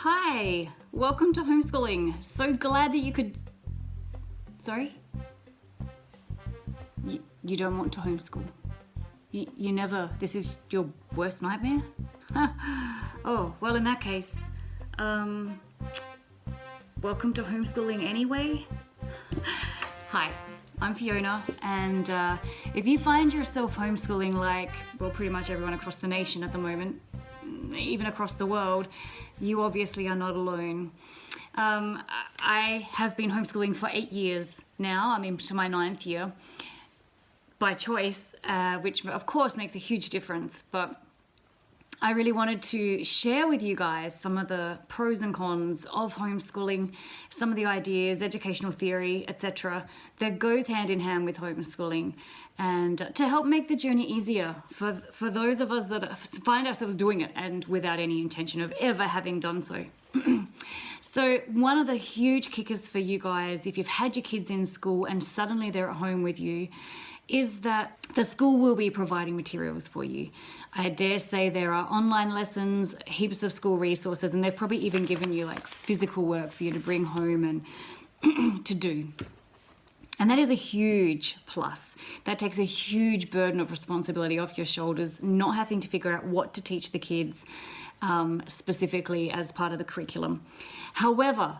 Hi, welcome to homeschooling. So glad that you could... Sorry? You don't want to homeschool? You never... This is your worst nightmare? Oh, well in that case, welcome to homeschooling anyway. Hi, I'm Fiona, and if you find yourself homeschooling like, well, pretty much everyone across the nation at the moment, even across the world, you obviously are not alone. I have been homeschooling for 8 years now. I'm into my 9th year by choice, which of course makes a huge difference, but I really wanted to share with you guys some of the pros and cons of homeschooling, some of the ideas, educational theory, etc. that goes hand in hand with homeschooling, and to help make the journey easier for those of us that find ourselves doing it and without any intention of ever having done so. So one of the huge kickers for you guys, if you've had your kids in school and suddenly they're at home with you, is that the school will be providing materials for you. I dare say there are online lessons, heaps of school resources, and they've probably even given you like physical work for you to bring home and to do. And that is a huge plus. That takes a huge burden of responsibility off your shoulders, not having to figure out what to teach the kids specifically as part of the curriculum. However,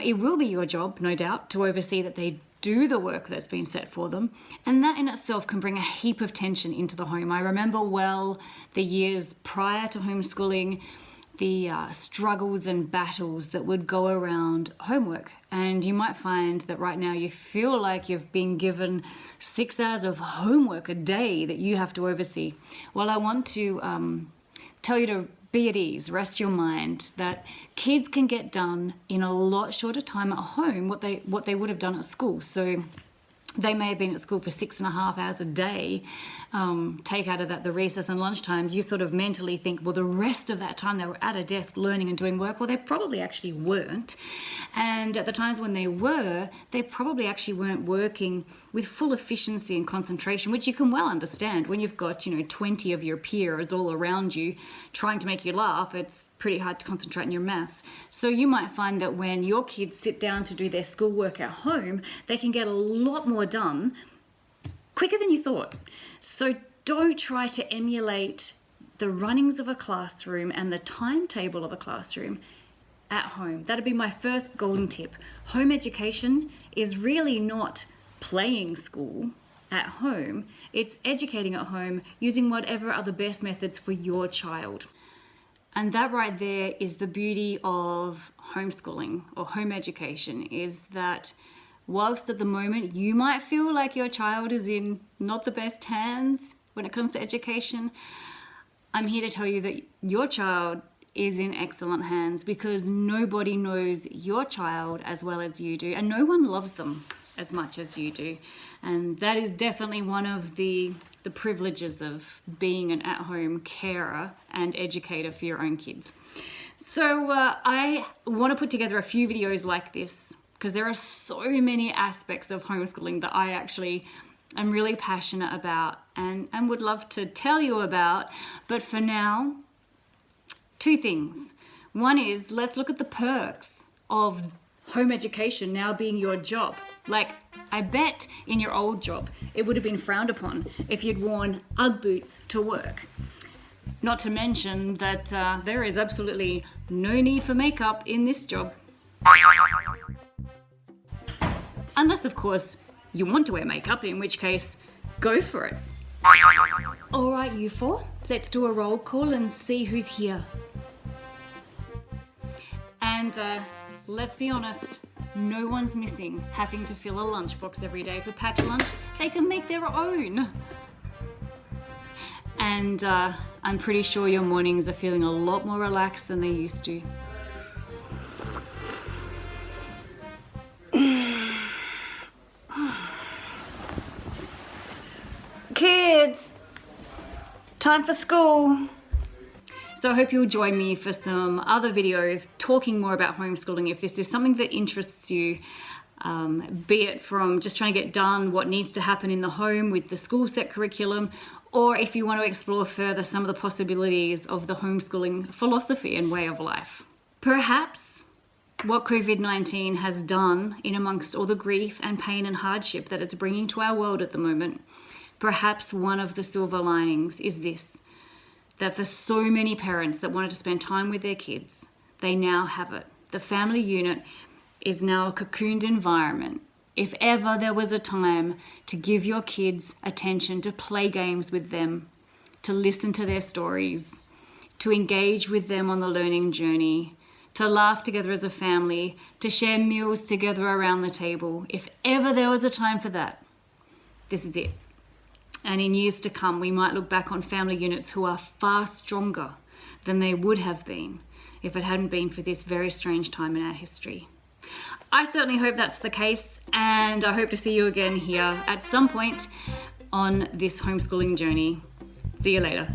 it will be your job, no doubt, to oversee that they do the work that's been set for them, and that in itself can bring a heap of tension into the home. I remember well the years prior to homeschooling, the struggles and battles that would go around homework, and you might find that right now you feel like you've been given 6 hours of homework a day that you have to oversee. Well, I want to tell you to be at ease, rest your mind, that kids can get done in a lot shorter time at home what they would have done at school. So they may have been at school for 6.5 hours a day. Take out of that the recess and lunchtime, you sort of mentally think, well, the rest of that time they were at a desk learning and doing work. Well, they probably actually weren't. And at the times when they were, they probably actually weren't working with full efficiency and concentration, which you can well understand. When you've got, 20 of your peers all around you trying to make you laugh, it's pretty hard to concentrate on your maths. So you might find that when your kids sit down to do their schoolwork at home, they can get a lot more done quicker than you thought. So don't try to emulate the runnings of a classroom and the timetable of a classroom at home. That'd be my first golden tip. Home education is really not playing school at home. It's educating at home using whatever are the best methods for your child. And that right there is the beauty of homeschooling or home education, is that whilst at the moment you might feel like your child is in not the best hands when it comes to education, I'm here to tell you that your child is in excellent hands, because nobody knows your child as well as you do, and no one loves them as much as you do. And that is definitely one of the privileges of being an at-home carer and educator for your own kids. So I want to put together a few videos like this, because there are so many aspects of homeschooling that I actually am really passionate about and would love to tell you about. But for now, 2 things. One is, let's look at the perks of home education now being your job. Like, I bet in your old job it would have been frowned upon if you'd worn UGG boots to work. Not to mention that there is absolutely no need for makeup in this job. Unless, of course, you want to wear makeup, in which case, go for it. All right, you 4, let's do a roll call and see who's here. And let's be honest, no one's missing having to fill a lunchbox every day for packed lunch. They can make their own. And I'm pretty sure your mornings are feeling a lot more relaxed than they used to. Kids, time for school. So I hope you'll join me for some other videos talking more about homeschooling if this is something that interests you, be it from just trying to get done what needs to happen in the home with the school set curriculum, or if you want to explore further some of the possibilities of the homeschooling philosophy and way of life. Perhaps what COVID-19 has done, in amongst all the grief and pain and hardship that it's bringing to our world at the moment, perhaps one of the silver linings is this, that for so many parents that wanted to spend time with their kids, they now have it. The family unit is now a cocooned environment. If ever there was a time to give your kids attention, to play games with them, to listen to their stories, to engage with them on the learning journey, to laugh together as a family, to share meals together around the table, if ever there was a time for that, this is it. And in years to come, we might look back on family units who are far stronger than they would have been if it hadn't been for this very strange time in our history. I certainly hope that's the case, and I hope to see you again here at some point on this homeschooling journey. See you later.